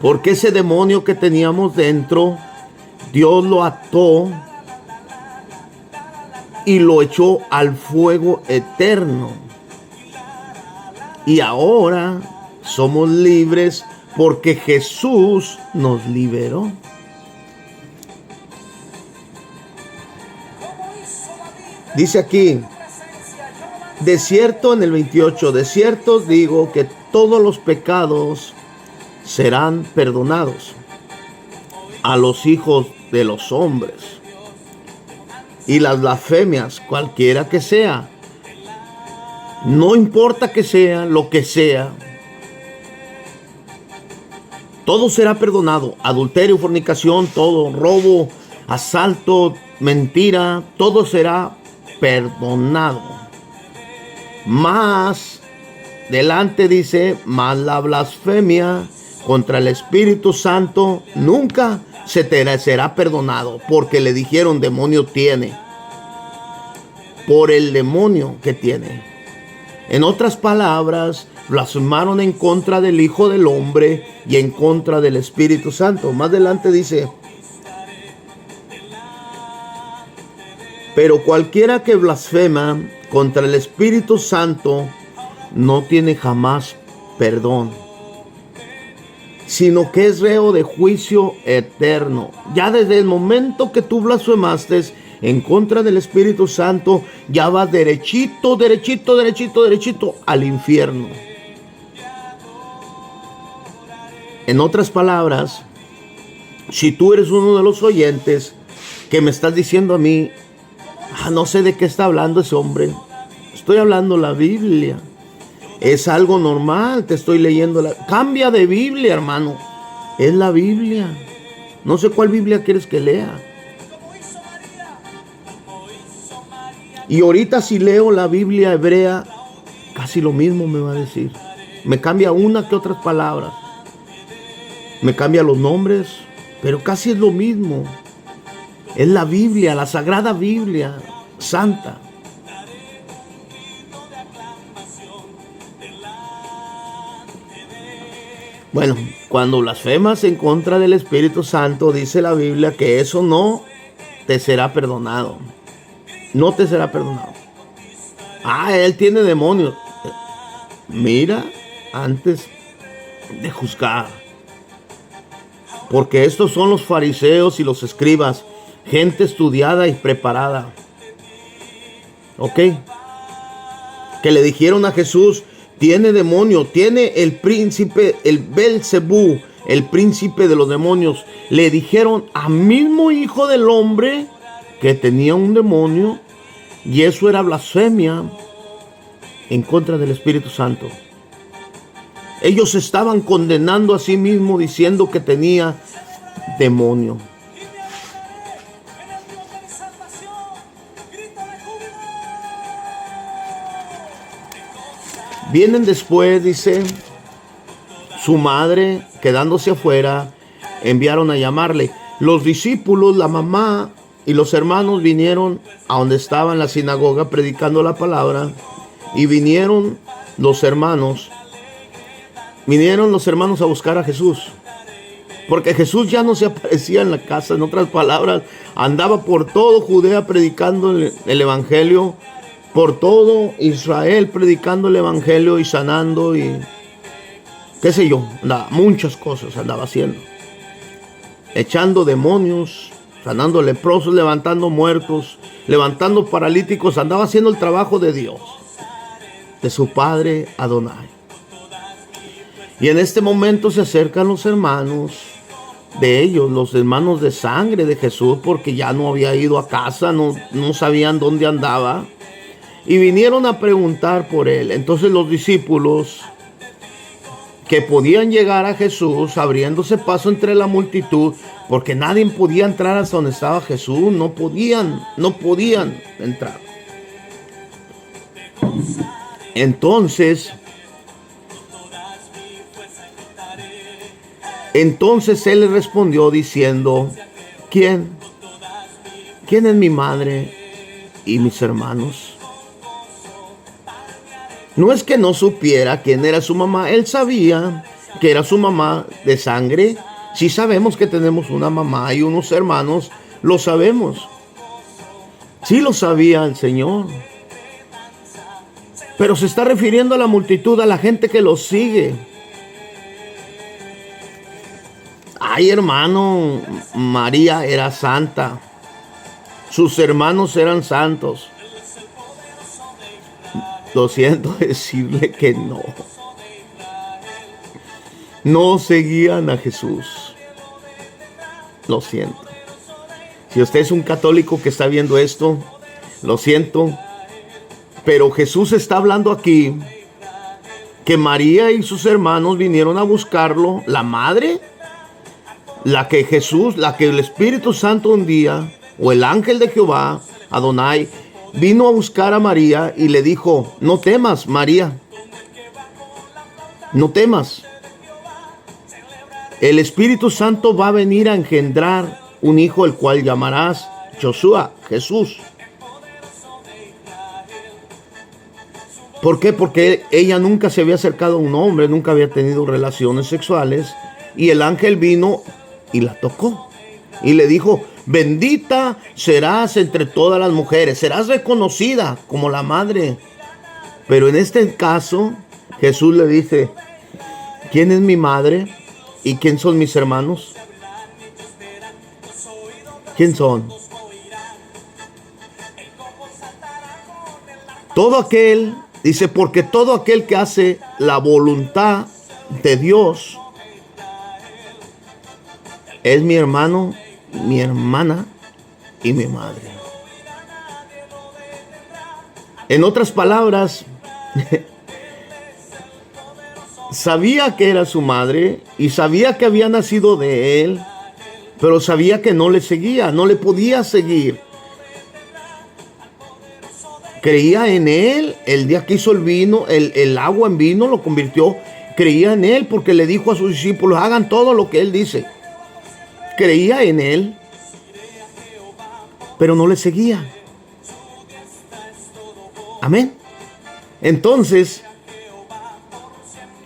Speaker 1: Porque ese demonio que teníamos dentro, Dios lo ató y lo echó al fuego eterno. Y ahora somos libres porque Jesús nos liberó. Dice aquí, de cierto, en el 28, de cierto os digo que todos los pecados serán perdonados a los hijos de los hombres, y las blasfemias, cualquiera que sea, no importa que sea, lo que sea, todo será perdonado. Adulterio, fornicación, todo, robo, asalto, mentira, todo será perdonado. Más delante dice, más la blasfemia contra el Espíritu Santo nunca se te será perdonado, porque le dijeron demonio tiene, por el demonio que tiene. En otras palabras, blasfemaron en contra del Hijo del Hombre y en contra del Espíritu Santo. Más adelante dice, pero cualquiera que blasfema contra el Espíritu Santo no tiene jamás perdón, sino que es reo de juicio eterno. Ya desde el momento que tú blasfemaste en contra del Espíritu Santo, ya vas derechito al infierno. En otras palabras, si tú eres uno de los oyentes que me estás diciendo a mí, no sé de qué está hablando ese hombre, estoy hablando la Biblia. Es algo normal, te estoy leyendo. Cambia de Biblia, hermano. Es la Biblia. No sé cuál Biblia quieres que lea. Y ahorita si leo la Biblia hebrea, casi lo mismo me va a decir. Me cambia una que otras palabras. Me cambia los nombres, pero casi es lo mismo. Es la Biblia, la Sagrada Biblia Santa. Bueno, cuando blasfemas en contra del Espíritu Santo, dice la Biblia que eso no te será perdonado. No te será perdonado. Ah, él tiene demonios. Mira, antes de juzgar. Porque estos son los fariseos y los escribas, gente estudiada y preparada. ¿Ok? Que le dijeron a Jesús, tiene demonio, tiene el príncipe, el Belzebú, el príncipe de los demonios. Le dijeron al mismo Hijo del Hombre que tenía un demonio, y eso era blasfemia en contra del Espíritu Santo. Ellos estaban condenando a sí mismos diciendo que tenía demonio. Vienen después, dice, su madre, quedándose afuera, enviaron a llamarle. Los discípulos, la mamá y los hermanos vinieron a donde estaba en la sinagoga predicando la palabra, y vinieron los hermanos a buscar a Jesús. Porque Jesús ya no se aparecía en la casa, en otras palabras, andaba por todo Judea predicando el evangelio, por todo Israel predicando el evangelio y sanando y qué sé yo, muchas cosas andaba haciendo. Echando demonios, sanando leprosos, levantando muertos, levantando paralíticos, andaba haciendo el trabajo de Dios, de su padre Adonai. Y en este momento se acercan los hermanos de ellos, los hermanos de sangre de Jesús, porque ya no había ido a casa, no sabían dónde andaba, y vinieron a preguntar por él. Entonces los discípulos, que podían llegar a Jesús abriéndose paso entre la multitud, porque nadie podía entrar hasta donde estaba Jesús, no podían entrar. Entonces él le respondió diciendo, ¿quién es mi madre y mis hermanos? No es que no supiera quién era su mamá, él sabía que era su mamá de sangre. Sí sabemos que tenemos una mamá y unos hermanos, lo sabemos. Sí lo sabía el Señor. Pero se está refiriendo a la multitud, a la gente que lo sigue. Ay, hermano, María era santa. Sus hermanos eran santos. Lo siento decirle que no. No seguían a Jesús. Lo siento. Si usted es un católico que está viendo esto, lo siento. Pero Jesús está hablando aquí que María y sus hermanos vinieron a buscarlo. La madre, la que el Espíritu Santo un día, o el ángel de Jehová, Adonai, vino a buscar a María y le dijo, no temas, María, no temas. El Espíritu Santo va a venir a engendrar un hijo, el cual llamarás Josué, Jesús. ¿Por qué? Porque ella nunca se había acercado a un hombre, nunca había tenido relaciones sexuales, y el ángel vino y la tocó y le dijo, bendita serás entre todas las mujeres, serás reconocida como la madre. Pero en este caso, Jesús le dice, ¿quién es mi madre y quién son mis hermanos? ¿Quién son? Todo aquel, dice, porque todo aquel que hace la voluntad de Dios es mi hermano, mi hermana y mi madre. En otras palabras, sabía que era su madre y sabía que había nacido de él, pero sabía que no le seguía, no le podía seguir. Creía en él. El día que hizo el vino, el agua en vino, lo convirtió. Creía en él porque le dijo a sus discípulos, hagan todo lo que él dice. Creía en él, pero no le seguía. Amén. Entonces,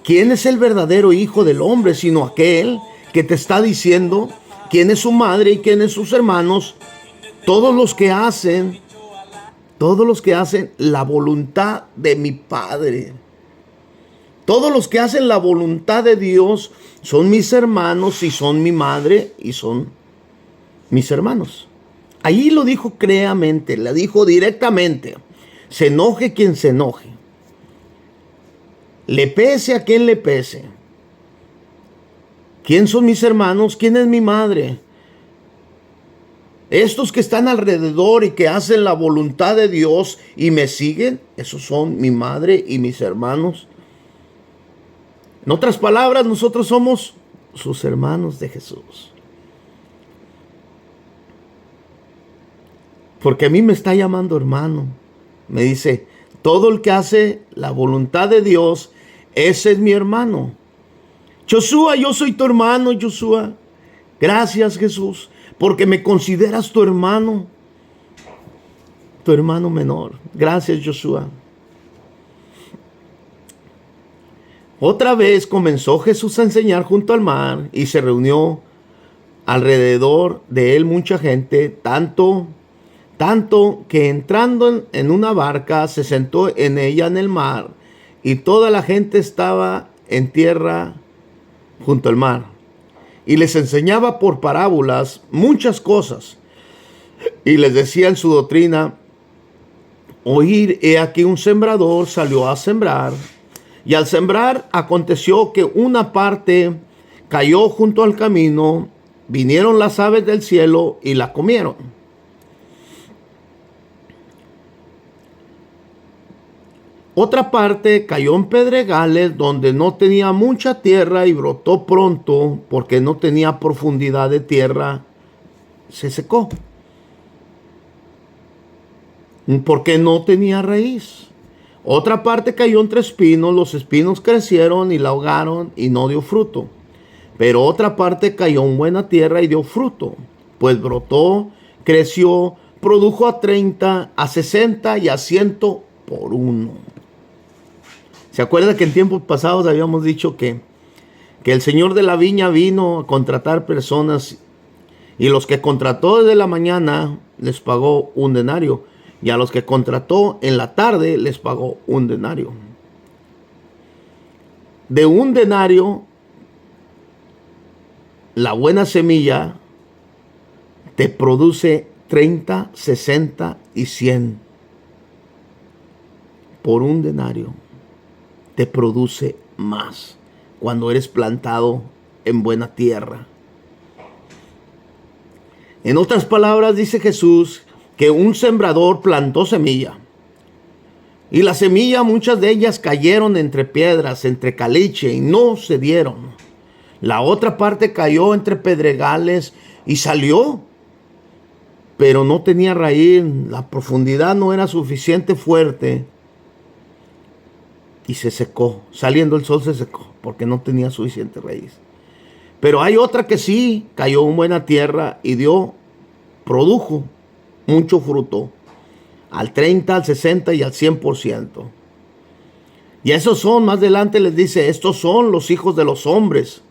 Speaker 1: ¿quién es el verdadero hijo del hombre sino aquel que te está diciendo quién es su madre y quién es sus hermanos? Todos los que hacen la voluntad de mi Padre. Todos los que hacen la voluntad de Dios son mis hermanos y son mi madre y son mis hermanos. Ahí lo dijo claramente, le dijo directamente. Se enoje quien se enoje. Le pese a quien le pese. ¿Quién son mis hermanos? ¿Quién es mi madre? Estos que están alrededor y que hacen la voluntad de Dios y me siguen, esos son mi madre y mis hermanos. En otras palabras, nosotros somos sus hermanos de Jesús. Porque a mí me está llamando hermano. Me dice, todo el que hace la voluntad de Dios, ese es mi hermano. Josué, yo soy tu hermano, Josué. Gracias, Jesús, porque me consideras tu hermano menor. Gracias, Josué. Otra vez comenzó Jesús a enseñar junto al mar y se reunió alrededor de él mucha gente, tanto que entrando en una barca se sentó en ella en el mar y toda la gente estaba en tierra junto al mar. Y les enseñaba por parábolas muchas cosas. Y les decía en su doctrina, oír, he aquí un sembrador salió a sembrar. Y al sembrar aconteció que una parte cayó junto al camino, vinieron las aves del cielo y la comieron. Otra parte cayó en pedregales donde no tenía mucha tierra y brotó pronto porque no tenía profundidad de tierra, se secó. Porque no tenía raíz. Otra parte cayó entre espinos, los espinos crecieron y la ahogaron y no dio fruto. Pero otra parte cayó en buena tierra y dio fruto, pues brotó, creció, produjo a 30, a 60 y a 100 por uno. ¿Se acuerda que en tiempos pasados habíamos dicho que el señor de la viña vino a contratar personas y los que contrató desde la mañana les pagó 1 denario y a los que contrató en la tarde les pagó 1 denario? De 1 denario, la buena semilla te produce 30, 60 y 100 por 1 denario. Te produce más cuando eres plantado en buena tierra. En otras palabras, dice Jesús que un sembrador plantó semilla. Y la semilla, muchas de ellas cayeron entre piedras, entre caliche y no se dieron. La otra parte cayó entre pedregales y salió, pero no tenía raíz. La profundidad no era suficiente fuerte. Y se secó, saliendo el sol se secó, porque no tenía suficiente raíz. Pero hay otra que sí cayó en buena tierra y produjo mucho fruto, al 30, al 60 y al 100%. Y esos son, más adelante les dice, estos son los hijos de los hombres.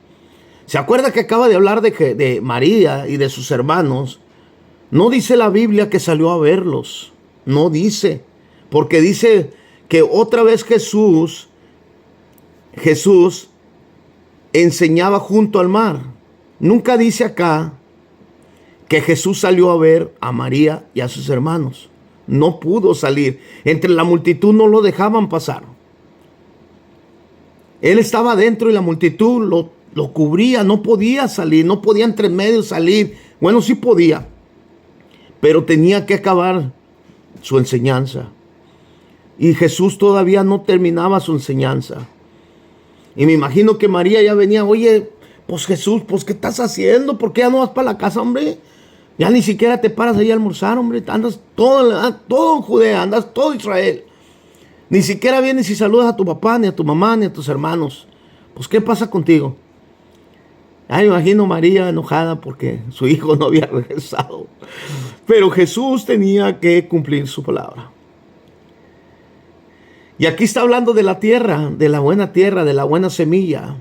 Speaker 1: ¿Se acuerda que acaba de hablar de María y de sus hermanos? No dice la Biblia que salió a verlos, no dice, porque dice que otra vez Jesús enseñaba junto al mar. Nunca dice acá que Jesús salió a ver a María y a sus hermanos. No pudo salir. Entre la multitud no lo dejaban pasar. Él estaba dentro y la multitud lo cubría. No podía salir, no podía entre medio salir. Bueno, sí podía, pero tenía que acabar su enseñanza. Y Jesús todavía no terminaba su enseñanza. Y me imagino que María ya venía, oye, pues Jesús, pues ¿qué estás haciendo? ¿Por qué ya no vas para la casa, hombre? Ya ni siquiera te paras ahí a almorzar, hombre. Andas todo en Judea, andas todo Israel. Ni siquiera vienes y saludas a tu papá, ni a tu mamá, ni a tus hermanos. Pues ¿qué pasa contigo? Ya me imagino María enojada porque su hijo no había regresado. Pero Jesús tenía que cumplir su palabra. Y aquí está hablando de la tierra, de la buena semilla,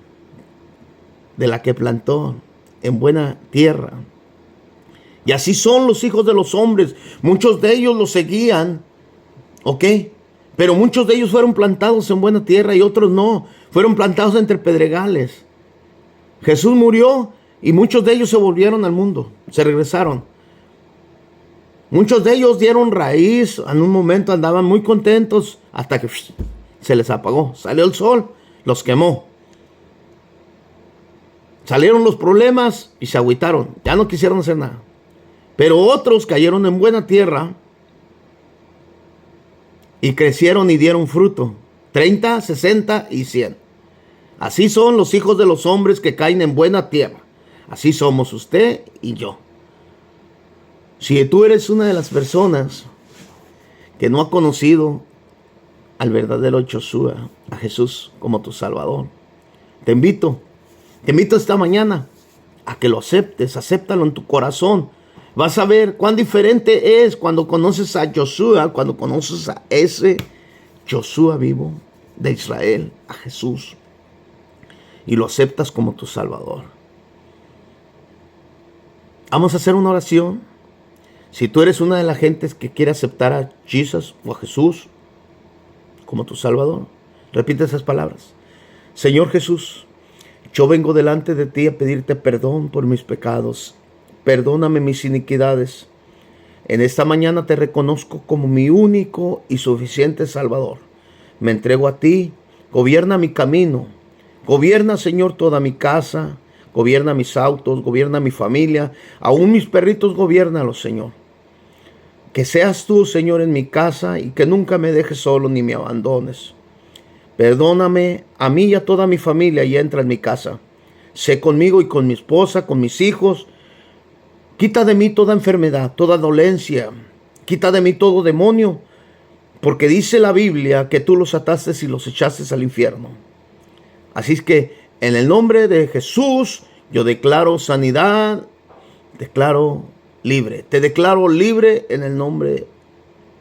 Speaker 1: de la que plantó en buena tierra. Y así son los hijos de los hombres. Muchos de ellos los seguían, ¿ok? Pero muchos de ellos fueron plantados en buena tierra y otros no. Fueron plantados entre pedregales. Jesús murió y muchos de ellos se volvieron al mundo, se regresaron. Muchos de ellos dieron raíz, en un momento andaban muy contentos hasta que se les apagó. Salió el sol, los quemó. Salieron los problemas y se agüitaron, ya no quisieron hacer nada. Pero otros cayeron en buena tierra y crecieron y dieron fruto. 30, 60 y 100. Así son los hijos de los hombres que caen en buena tierra. Así somos usted y yo. Si tú eres una de las personas que no ha conocido al verdadero Yoshua, a Jesús como tu Salvador, te invito esta mañana a que lo aceptes, acéptalo en tu corazón. Vas a ver cuán diferente es cuando conoces a Yoshua, cuando conoces a ese Yoshua vivo de Israel, a Jesús, y lo aceptas como tu Salvador. Vamos a hacer una oración. Si tú eres una de las gentes que quiere aceptar a Jesús o a Jesús como tu Salvador, repite esas palabras. Señor Jesús, yo vengo delante de ti a pedirte perdón por mis pecados. Perdóname mis iniquidades. En esta mañana te reconozco como mi único y suficiente Salvador. Me entrego a ti. Gobierna mi camino. Gobierna, Señor, toda mi casa. Gobierna mis autos. Gobierna mi familia. Aún mis perritos, gobiérnalos, Señor. Que seas tú, Señor, en mi casa y que nunca me dejes solo ni me abandones. Perdóname a mí y a toda mi familia y entra en mi casa. Sé conmigo y con mi esposa, con mis hijos. Quita de mí toda enfermedad, toda dolencia. Quita de mí todo demonio. Porque dice la Biblia que tú los ataste y los echaste al infierno. Así es que en el nombre de Jesús yo declaro sanidad, declaro libre. Te declaro libre en el nombre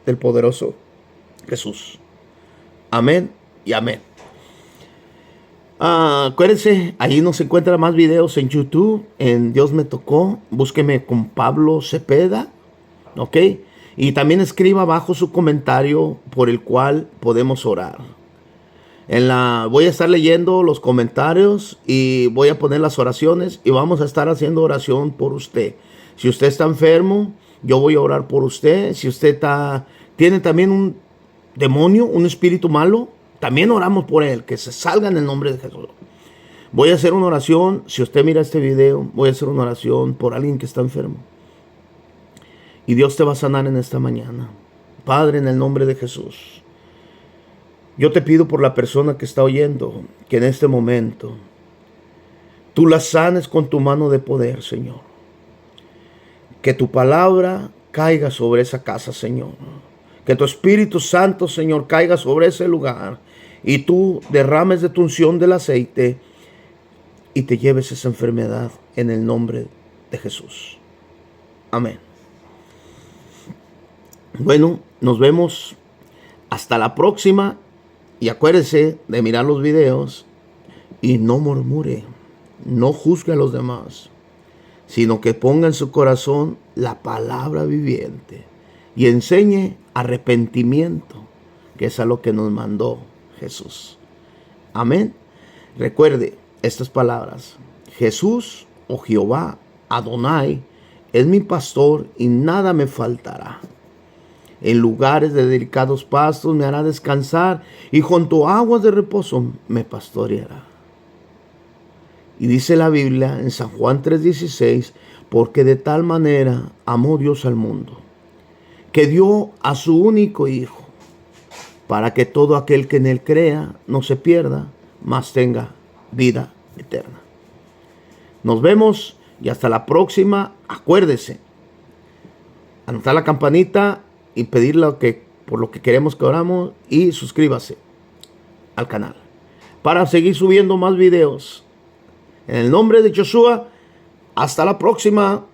Speaker 1: del poderoso Jesús. Amén y amén. Acuérdense, ahí nos encuentran más videos en YouTube, en Dios me tocó. Búsqueme con Pablo Cepeda, ¿ok? Y también escriba abajo su comentario por el cual podemos orar. Voy a estar leyendo los comentarios y voy a poner las oraciones y vamos a estar haciendo oración por usted. Si usted está enfermo, yo voy a orar por usted. Si usted tiene también un demonio, un espíritu malo, también oramos por él, que se salga en el nombre de Jesús. Voy a hacer una oración, si usted mira este video, voy a hacer una oración por alguien que está enfermo. Y Dios te va a sanar en esta mañana. Padre, en el nombre de Jesús, yo te pido por la persona que está oyendo, que en este momento tú la sanes con tu mano de poder, Señor. Que tu palabra caiga sobre esa casa, Señor. Que tu Espíritu Santo, Señor, caiga sobre ese lugar y tú derrames de tu unción del aceite y te lleves esa enfermedad en el nombre de Jesús. Amén. Bueno, nos vemos hasta la próxima y acuérdese de mirar los videos y no murmure, no juzgue a los demás, sino que ponga en su corazón la palabra viviente y enseñe arrepentimiento, que es a lo que nos mandó Jesús. Amén. Recuerde estas palabras. Jesús o Jehová Adonai es mi pastor y nada me faltará. En lugares de delicados pastos me hará descansar y junto a aguas de reposo me pastoreará. Y dice la Biblia en San Juan 3:16, porque de tal manera amó Dios al mundo, que dio a su único Hijo, para que todo aquel que en él crea no se pierda, mas tenga vida eterna. Nos vemos y hasta la próxima. Acuérdese, anotar la campanita y pedir por lo que queremos que oramos y suscríbase al canal para seguir subiendo más videos. En el nombre de Yoshua, hasta la próxima.